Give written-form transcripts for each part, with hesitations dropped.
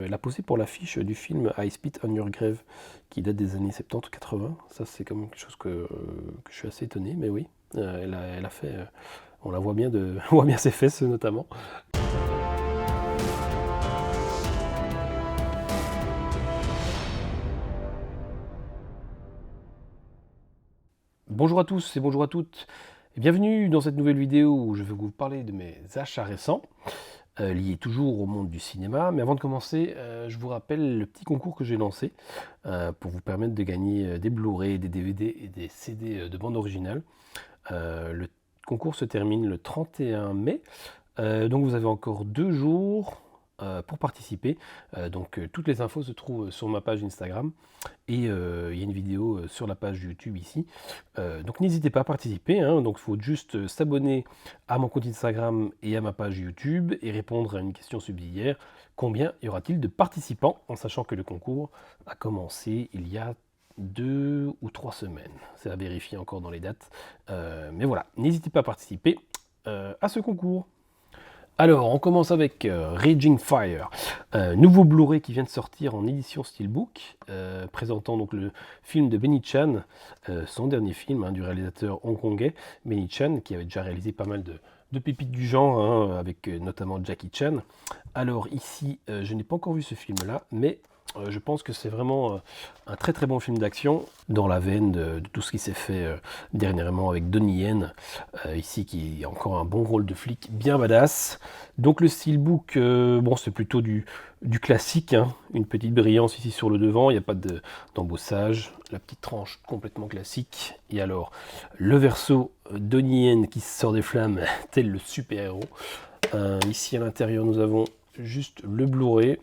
l'a posé pour l'affiche du film I Spit on Your Grave, qui date des années 70 ou 80. Ça, c'est quand même quelque chose que je suis assez étonné, mais oui, elle a fait... on la voit bien, on voit bien ses fesses, notamment. Bonjour à tous et bonjour à toutes, et bienvenue dans cette nouvelle vidéo où je vais vous parler de mes achats récents, liés toujours au monde du cinéma. Mais avant de commencer, je vous rappelle le petit concours que j'ai lancé pour vous permettre de gagner des Blu-ray, des DVD et des CD de bande originale. Le concours se termine le 31 mai, donc vous avez encore 2 jours pour participer. Toutes les infos se trouvent sur ma page Instagram et il y a une vidéo sur la page YouTube ici. Donc n'hésitez pas à participer, hein. Donc il faut juste s'abonner à mon compte Instagram et à ma page YouTube et répondre à une question subsidiaire. Combien y aura-t-il de participants, en sachant que le concours a commencé il y a 2 ou 3 semaines. C'est à vérifier encore dans les dates. Mais voilà, n'hésitez pas à participer à ce concours. Alors, on commence avec Raging Fire, nouveau Blu-ray qui vient de sortir en édition Steelbook, présentant donc le film de Benny Chan, son dernier film, du réalisateur hongkongais Benny Chan, qui avait déjà réalisé pas mal de pépites du genre, avec notamment Jackie Chan. Alors ici, je n'ai pas encore vu ce film-là, mais je pense que c'est vraiment un très très bon film d'action, dans la veine de tout ce qui s'est fait dernièrement avec Donnie Yen, ici qui a encore un bon rôle de flic bien badass. Donc le steelbook, bon, c'est plutôt du classique, hein. Une petite brillance ici sur le devant, il n'y a pas d'embossage, la petite tranche complètement classique. Et alors le verso Donnie Yen qui sort des flammes tel le super-héros. Ici à l'intérieur nous avons juste le Blu-ray.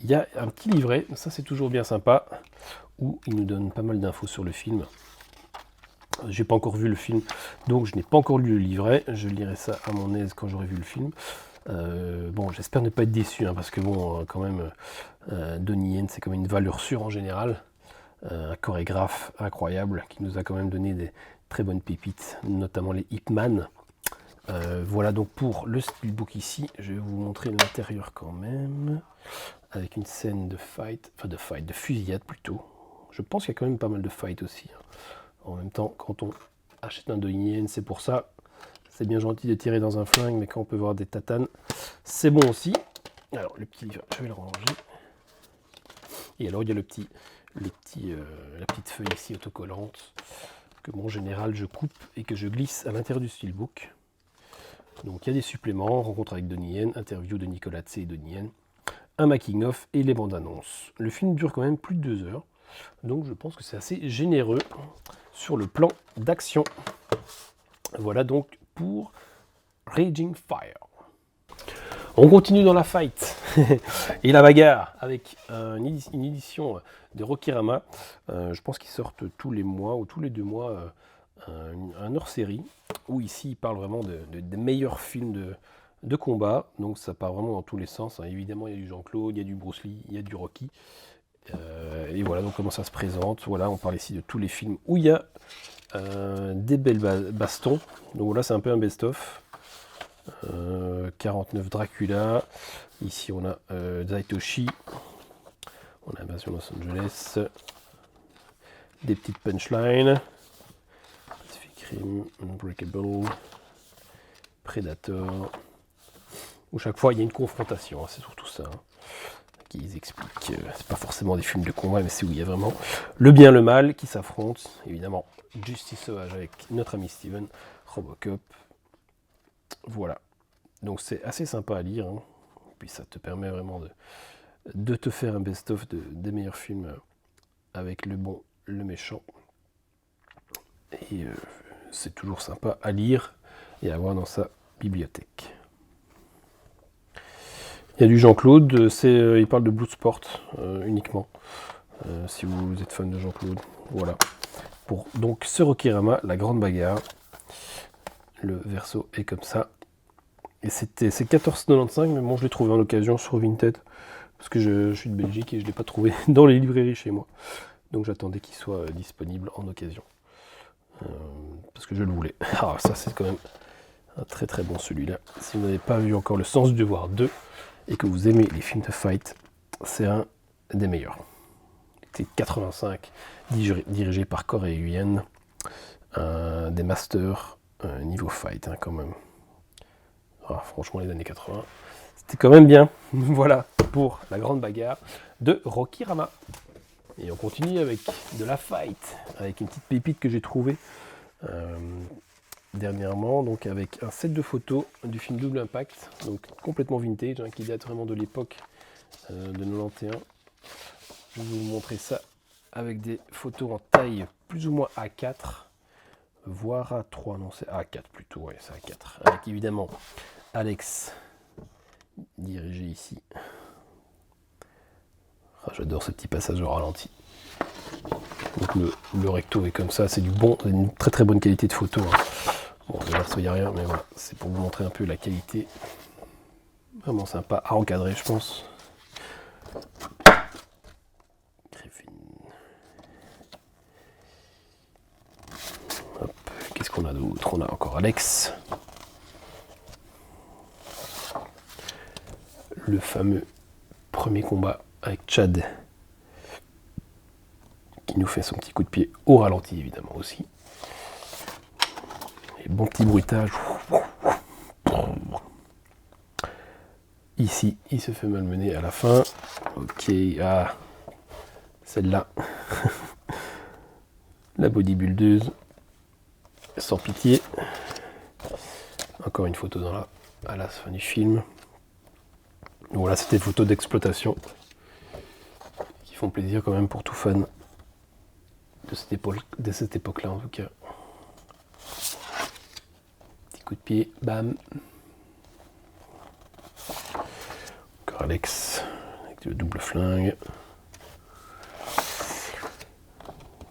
Il y a un petit livret, ça c'est toujours bien sympa, où il nous donne pas mal d'infos sur le film. J'ai pas encore vu le film, donc je n'ai pas encore lu le livret. Je lirai ça à mon aise quand j'aurai vu le film. Bon, j'espère ne pas être déçu, hein, parce que bon, quand même, Donnie Yen, c'est quand même une valeur sûre en général. Un chorégraphe incroyable qui nous a quand même donné des très bonnes pépites, notamment les Ip Man. Voilà donc pour le steelbook ici. Je vais vous montrer l'intérieur quand même, avec une scène de de fusillade plutôt. Je pense qu'il y a quand même pas mal de fight aussi, hein. En même temps, quand on achète un Donnie Yen, c'est pour ça. C'est bien gentil de tirer dans un flingue, mais quand on peut voir des tatanes, c'est bon aussi. Alors le petit livre, je vais le ranger. Et alors il y a la petite feuille ici autocollante, que bon, en général je coupe et que je glisse à l'intérieur du steelbook. Donc il y a des suppléments, rencontre avec Donnie Yen, interview de Nicolas Tse et Donnie Yen, un making-of et les bandes annonces. Le film dure quand même plus de 2 heures, donc je pense que c'est assez généreux sur le plan d'action. Voilà donc pour Raging Fire. On continue dans la fight et la bagarre avec une édition de Rokirama. Je pense qu'ils sortent tous les mois ou tous les 2 mois un hors-série, où ici il parle vraiment des meilleurs films de combat. Donc ça part vraiment dans tous les sens, hein. Évidemment il y a du Jean-Claude, il y a du Bruce Lee, il y a du Rocky. Et voilà donc comment ça se présente. Voilà, on parle ici de tous les films où il y a des belles bastons. Donc là c'est un peu un best-of. 49 Dracula. Ici on a Zaitoshi. On a Invasion Los Angeles. Des petites punchlines. Pacific Rim, Unbreakable, Predator. Où chaque fois il y a une confrontation, hein, c'est surtout ça, hein, qu'ils expliquent. C'est pas forcément des films de combat, mais c'est où il y a vraiment le bien et le mal qui s'affrontent. Évidemment, Justice Sauvage avec notre ami Steven, Robocop. Voilà. Donc c'est assez sympa à lire, hein. Puis ça te permet vraiment de te faire un best-of des meilleurs films avec le bon, le méchant. Et c'est toujours sympa à lire et à avoir dans sa bibliothèque. Il y a du Jean-Claude, il parle de Bloodsport uniquement, si vous êtes fan de Jean-Claude. Voilà. Pour donc ce Rokirama, la grande bagarre. Le verso est comme ça. Et c'est 14,95, mais bon, je l'ai trouvé en occasion sur Vinted, parce que je suis de Belgique et je ne l'ai pas trouvé dans les librairies chez moi. Donc j'attendais qu'il soit disponible en occasion, parce que je le voulais. Ah, ça c'est quand même un très très bon celui-là. Si vous n'avez pas vu encore Le Sens du Devoir 2, et que vous aimez les films de fight, c'est un des meilleurs. C'est 85, dirigé par Corey Yuen, des masters niveau fight hein, quand même. Ah, franchement, les années 80, c'était quand même bien. Voilà pour la grande bagarre de Rocky Rama. Et on continue avec de la fight, avec une petite pépite que j'ai trouvée dernièrement, donc avec un set de photos du film Double Impact, donc complètement vintage, hein, qui date vraiment de l'époque de 91. Je vais vous montrer ça avec des photos en taille plus ou moins A4, voire A3, non c'est A4 plutôt, ouais c'est A4, avec évidemment Alex dirigé ici. Ah, j'adore ce petit passage au ralenti. Donc le recto est comme ça, c'est une très très bonne qualité de photo. Hein. Bon, le verso il n'y a rien, mais voilà, c'est pour vous montrer un peu la qualité. Vraiment sympa à encadrer, je pense. Qu'est-ce qu'on a d'autre? On a encore Alex. Le fameux premier combat avec Chad, qui nous fait son petit coup de pied au ralenti, évidemment aussi. Et bon petit bruitage. Ici, il se fait malmener à la fin. Ok, ah, celle-là. La bodybuildeuse. Sans pitié. Encore une photo à la fin du film. Donc voilà, c'était des photos d'exploitation qui font plaisir quand même pour tout fan de cette époque-là en tout cas. Petit coup de pied, bam. Encore Alex avec le double flingue.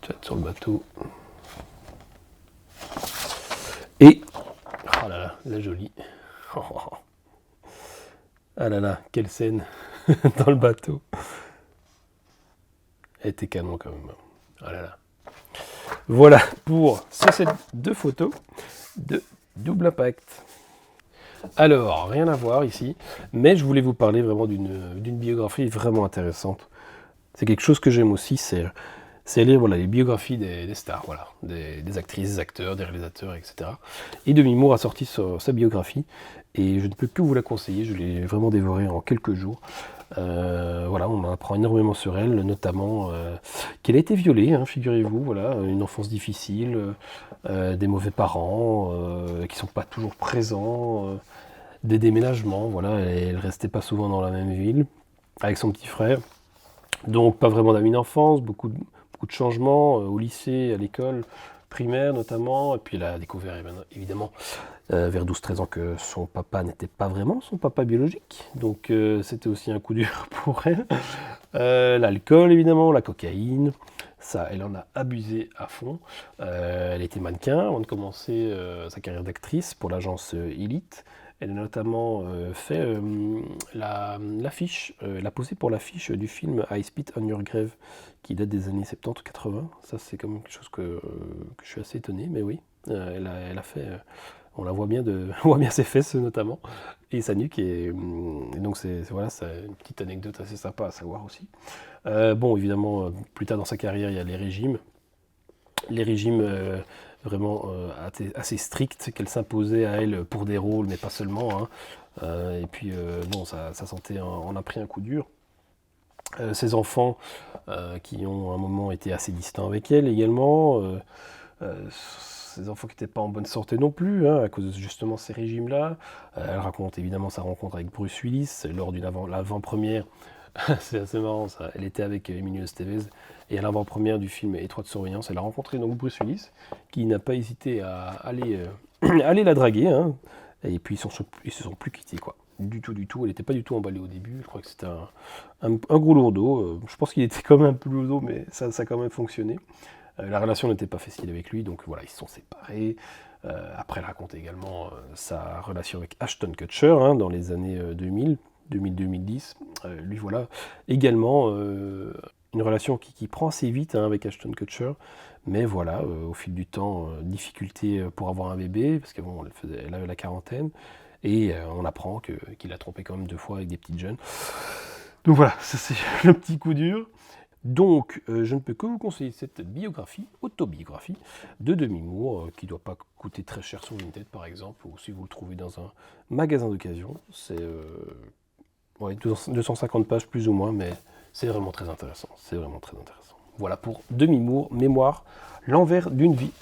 Chat sur le bateau. Et, oh là là, la jolie. Oh, oh, oh. Ah là là, quelle scène dans le bateau. Elle était canon quand même. Ah là là. Voilà pour ce set de photos de Double Impact. Alors, rien à voir ici, mais je voulais vous parler vraiment d'une biographie vraiment intéressante. C'est quelque chose que j'aime aussi, c'est lire voilà, les biographies des stars, voilà, des actrices, des acteurs, des réalisateurs, etc. Et Demi Moore a sorti sa biographie, et je ne peux que vous la conseiller, je l'ai vraiment dévorée en quelques jours. Voilà, on en apprend énormément sur elle, notamment qu'elle a été violée, hein, figurez-vous, voilà, une enfance difficile, des mauvais parents qui sont pas toujours présents, des déménagements, voilà, elle restait pas souvent dans la même ville avec son petit frère, donc pas vraiment d'amis d'enfance, beaucoup de changements au lycée, à l'école primaire notamment, et puis elle a découvert évidemment vers 12-13 ans que son papa n'était pas vraiment son papa biologique, donc c'était aussi un coup dur pour elle. L'alcool évidemment, la cocaïne, ça elle en a abusé à fond. Elle était mannequin avant de commencer sa carrière d'actrice pour l'agence Elite. Elle a notamment fait l'affiche, elle a posé pour l'affiche du film I Spit on Your Grave qui date des années 70 ou 80. Ça c'est quand même quelque chose que je suis assez étonné, mais oui, elle a fait... on la voit bien, on voit bien ses fesses notamment, et sa nuque, et donc voilà, c'est une petite anecdote assez sympa à savoir aussi. Bon, évidemment, plus tard dans sa carrière, il y a les régimes vraiment assez stricts qu'elle s'imposait à elle pour des rôles, mais pas seulement. Hein. Et puis, bon, sa santé en a pris un coup dur. Ses enfants, qui ont à un moment été assez distants avec elle également. Ses enfants qui n'étaient pas en bonne santé non plus, hein, à cause de justement ces régimes-là. Elle raconte évidemment sa rencontre avec Bruce Willis lors d'une l'avant-première. C'est assez marrant ça. Elle était avec Emilio Estevez et à l'avant-première du film Étroite surveillance, elle a rencontré donc Bruce Willis qui n'a pas hésité à aller la draguer. Hein. Et puis ils se sont plus quittés quoi. Du tout. Elle n'était pas du tout emballée au début. Je crois que c'était un gros lourdeau. Je pense qu'il était quand même un peu lourdeau, mais ça a quand même fonctionné. La relation n'était pas facile avec lui, donc voilà, ils se sont séparés. Après, elle raconte également sa relation avec Ashton Kutcher hein, dans les années 2000-2010. Lui, voilà, également une relation qui prend assez vite hein, avec Ashton Kutcher, mais voilà, au fil du temps, difficulté pour avoir un bébé, parce qu'elle bon, elle avait la quarantaine. Et on apprend qu'il a trompé quand même 2 fois avec des petites jeunes. Donc voilà, ça c'est le petit coup dur. Donc, je ne peux que vous conseiller cette biographie, autobiographie de Demi Moore, qui ne doit pas coûter très cher sur Vinted par exemple, ou si vous le trouvez dans un magasin d'occasion. C'est 250 pages plus ou moins, mais c'est vraiment très intéressant. C'est vraiment très intéressant. Voilà pour Demi Moore, Mémoire, l'envers d'une vie.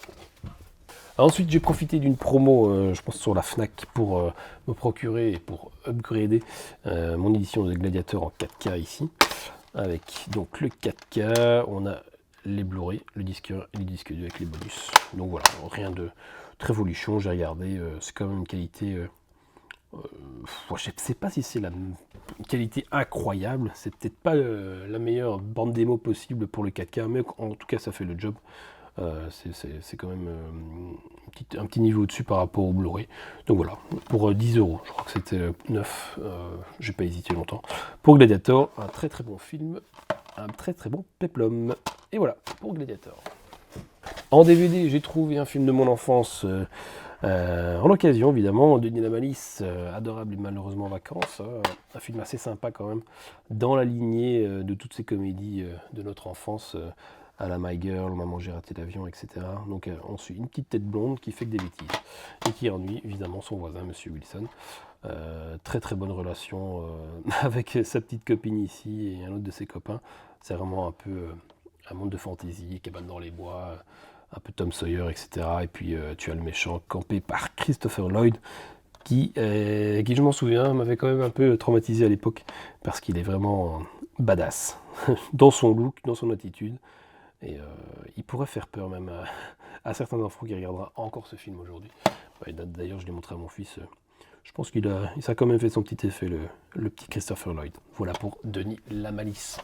Ensuite, j'ai profité d'une promo, je pense sur la Fnac, pour me procurer et pour upgrader mon édition de Gladiator en 4K ici. Avec donc le 4K, on a les Blu-ray, le disque 1 et le disque 2 avec les bonus. Donc voilà, rien de très folichon, j'ai regardé, c'est quand même une qualité... je ne sais pas si c'est la qualité incroyable, c'est peut-être pas la meilleure bande démo possible pour le 4K, mais en tout cas ça fait le job. C'est quand même un petit niveau au-dessus par rapport au Blu-ray. Donc voilà, pour 10 €, je crois que c'était 9, j'ai pas hésité longtemps. Pour Gladiator, un très très bon film, un très très bon péplum. Et voilà, pour Gladiator. En DVD, j'ai trouvé un film de mon enfance, en occasion évidemment, Denis la Malice, Adorable et malheureusement en vacances, un film assez sympa quand même, dans la lignée de toutes ces comédies de notre enfance, à la My Girl, Maman j'ai raté l'avion, etc. Donc on suit une petite tête blonde qui fait que des bêtises et qui ennuie évidemment son voisin, Monsieur Wilson. Très très bonne relation avec sa petite copine ici et un autre de ses copains. C'est vraiment un peu un monde de fantaisie, cabane dans les bois, un peu Tom Sawyer, etc. Et puis tu as le méchant campé par Christopher Lloyd, qui je m'en souviens, m'avait quand même un peu traumatisé à l'époque, parce qu'il est vraiment badass, dans son look, dans son attitude. Et il pourrait faire peur même à certains enfants qui regardera encore ce film aujourd'hui. D'ailleurs, je l'ai montré à mon fils. Je pense ça a quand même fait son petit effet, le petit Christopher Lloyd. Voilà pour Denis la Malice.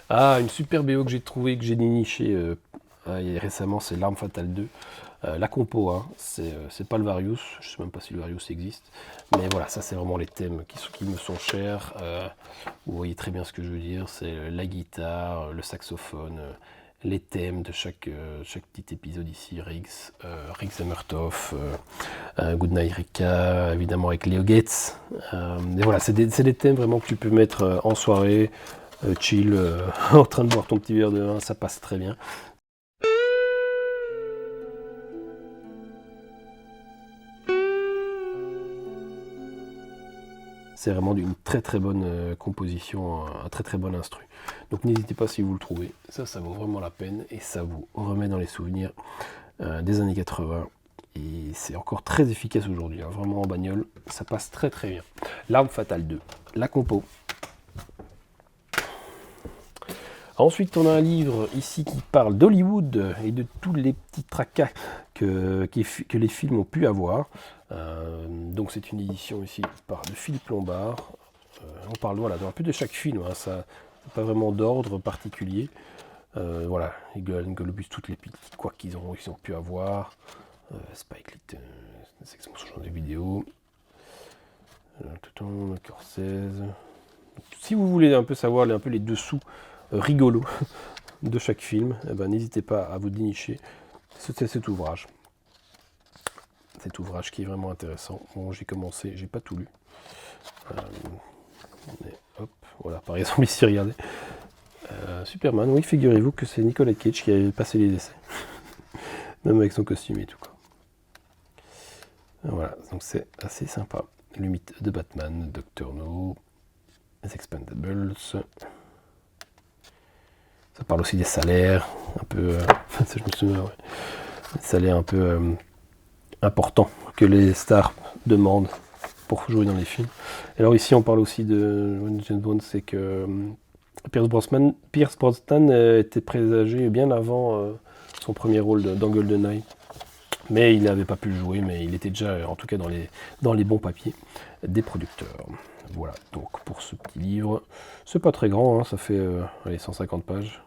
Ah, une super BO que j'ai trouvée, que j'ai dénichée récemment, c'est L'Arme Fatale 2. La compo, hein, c'est pas le Various, je sais même pas si le Various existe, mais voilà, ça c'est vraiment les thèmes qui me sont chers. Vous voyez très bien ce que je veux dire, c'est la guitare, le saxophone, les thèmes de chaque petit épisode ici, Riggs et Murtaugh, Goodnight Rika, évidemment avec Leo Gates. Et voilà, c'est des thèmes vraiment que tu peux mettre en soirée, chill, en train de boire ton petit verre de vin, ça passe très bien. C'est vraiment d'une très très bonne composition, un très très bon instru. Donc n'hésitez pas si vous le trouvez, ça vaut vraiment la peine et ça vous remet dans les souvenirs des années 80. Et c'est encore très efficace aujourd'hui, hein, vraiment en bagnole, ça passe très très bien. L'Arme Fatale 2, la compo. Ensuite, on a un livre ici qui parle d'Hollywood et de tous les petits tracas que les films ont pu avoir. Donc c'est une édition ici de Philippe Lombard. On parle voilà, un peu de chaque film, hein, ça n'a pas vraiment d'ordre particulier. Voilà, les Golden Globus, toutes les petites quoi qu'ils ont pu avoir. Spike Lee, c'est ce genre de vidéos. Scorsese. Si vous voulez un peu savoir un peu les dessous rigolo de chaque film, eh ben, n'hésitez pas à vous dénicher cet ouvrage. Cet ouvrage qui est vraiment intéressant. Bon, j'ai commencé, j'ai pas tout lu. Mais hop, voilà, par exemple ici, regardez. Superman, oui, figurez-vous que c'est Nicolas Cage qui avait passé les essais. Même avec son costume et tout, quoi. Voilà, donc c'est assez sympa. Le mythe de Batman, Dr. No, les Expendables. Ça parle aussi des salaires, un peu, je me souviens, ouais. Des salaires un peu importants que les stars demandent pour jouer dans les films. Et alors ici, on parle aussi de James Bond, c'est que Pierce Brosnan était présagé bien avant son premier rôle dans GoldenEye. Mais il n'avait pas pu le jouer, mais il était déjà, en tout cas, dans les bons papiers des producteurs. Voilà, donc pour ce petit livre, c'est pas très grand, hein, ça fait 150 pages.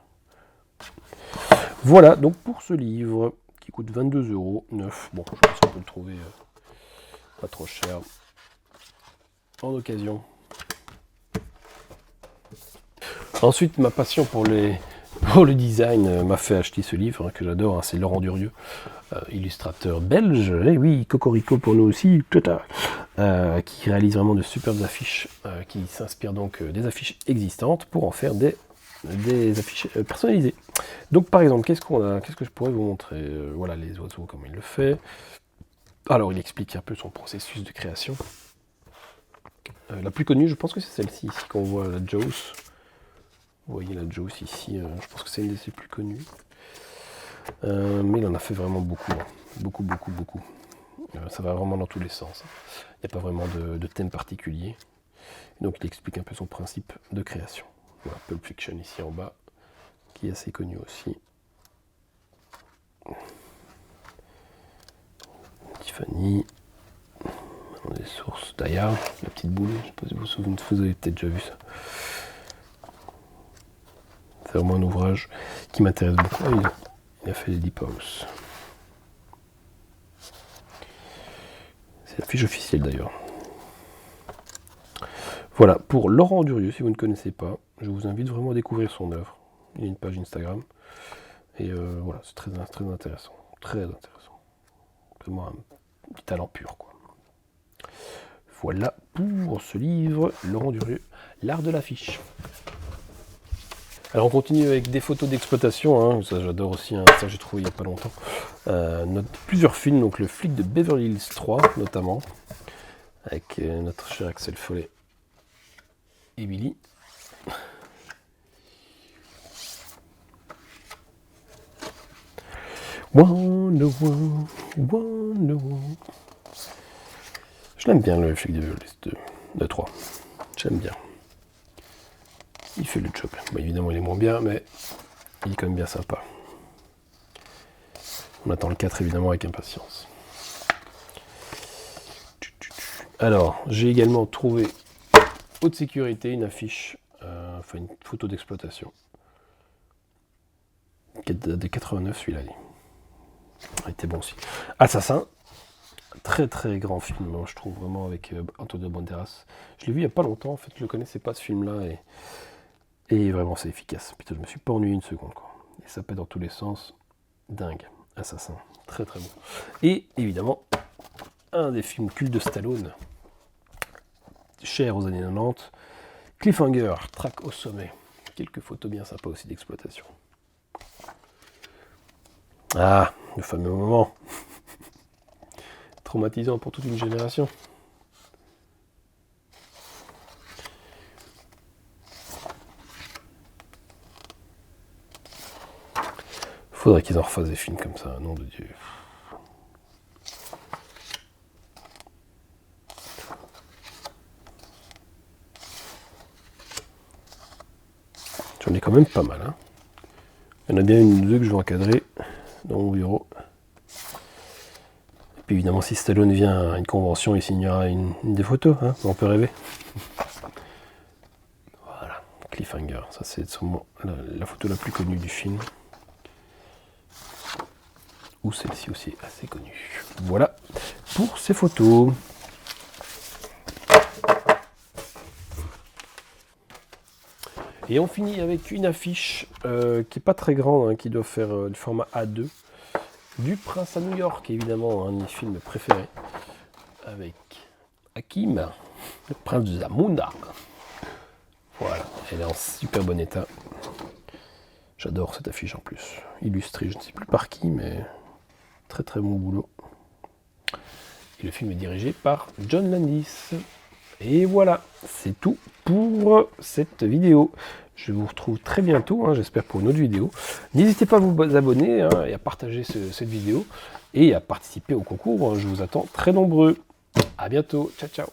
Voilà, donc pour ce livre, qui coûte 22 €, neuf, bon, je pense qu'on peut le trouver pas trop cher, en occasion. Ensuite, ma passion pour les pour le design m'a fait acheter ce livre que j'adore, hein, c'est Laurent Durieux, illustrateur belge, et oui, cocorico pour nous aussi, qui réalise vraiment de superbes affiches, qui s'inspire donc des affiches existantes pour en faire des affiches personnalisées. Donc par exemple, qu'est-ce que je pourrais vous montrer? Voilà les oiseaux, comment il le fait. Alors il explique un peu son processus de création. La plus connue, je pense que c'est celle-ci, ici, qu'on voit la Jaws. Vous voyez la Jaws ici, je pense que c'est une de ses plus connues. Mais il en a fait vraiment beaucoup, hein. Beaucoup. Ça va vraiment dans tous les sens. Il n'y a pas vraiment de thème particulier. Donc il explique un peu son principe de création. Voilà, Pulp Fiction ici en bas, qui est assez connu aussi. Tiffany, des sources, d'ailleurs, la petite boule, je ne sais pas si vous vous souvenez, vous avez peut-être déjà vu ça. C'est vraiment un ouvrage qui m'intéresse beaucoup. Il a fait les Deep House. C'est la fiche officielle d'ailleurs. Voilà, pour Laurent Durieux, si vous ne connaissez pas, je vous invite vraiment à découvrir son œuvre. Il y a une page Instagram. Et voilà, c'est très intéressant. Très intéressant. Vraiment un petit talent pur, quoi. Voilà pour ce livre, Laurent Durieux, l'art de l'affiche. Alors on continue avec des photos d'exploitation, hein. Ça j'adore aussi, hein. Ça j'ai trouvé il n'y a pas longtemps. Plusieurs films, donc le flic de Beverly Hills 3 notamment, avec notre cher Axel Follet et Billy. Wonder Woman. Je l'aime bien le flic de Beverly Hills 3. J'aime bien. Il fait le job. Bon, évidemment, il est moins bien, mais il est quand même bien sympa. On attend le 4 évidemment avec impatience. Alors, j'ai également trouvé haute sécurité une affiche, enfin une photo d'exploitation. Qui date de 89, celui-là. Il était bon aussi. Assassin. Très grand film, hein, je trouve vraiment avec Antonio Banderas. Je l'ai vu il n'y a pas longtemps, en fait, je ne le connaissais pas ce film-là et vraiment c'est efficace. Putain, je me suis pas ennuyé une seconde, quoi. Et ça pète dans tous les sens. Dingue. Assassin. Très bon. Et évidemment, un des films cultes de Stallone, cher aux années 90, Cliffhanger, traque au sommet. Quelques photos bien sympas aussi d'exploitation. Ah, le fameux moment. Traumatisant pour toute une génération. Faudrait qu'ils en refassent des films comme ça, nom de Dieu. J'en ai quand même pas mal, hein. Il y en a bien une ou deux que je vais encadrer dans mon bureau. Et puis évidemment, si Stallone vient à une convention, il signera une des photos, hein, on peut rêver. Voilà, Cliffhanger, ça c'est sûrement la photo la plus connue du film. Ou celle-ci aussi assez connue. Voilà pour ces photos. Et on finit avec une affiche qui n'est pas très grande, hein, qui doit faire du format A2, du Prince à New York, évidemment, un de mes films préférés, avec Hakim, le prince de Zamunda. Voilà, elle est en super bon état. J'adore cette affiche en plus, illustrée, je ne sais plus par qui, mais très bon boulot. Et le film est dirigé par John Landis. Et voilà, c'est tout pour cette vidéo. Je vous retrouve très bientôt, hein, j'espère pour une autre vidéo. N'hésitez pas à vous abonner, hein, et à partager cette vidéo et à participer au concours. Je vous attends très nombreux. À bientôt, ciao.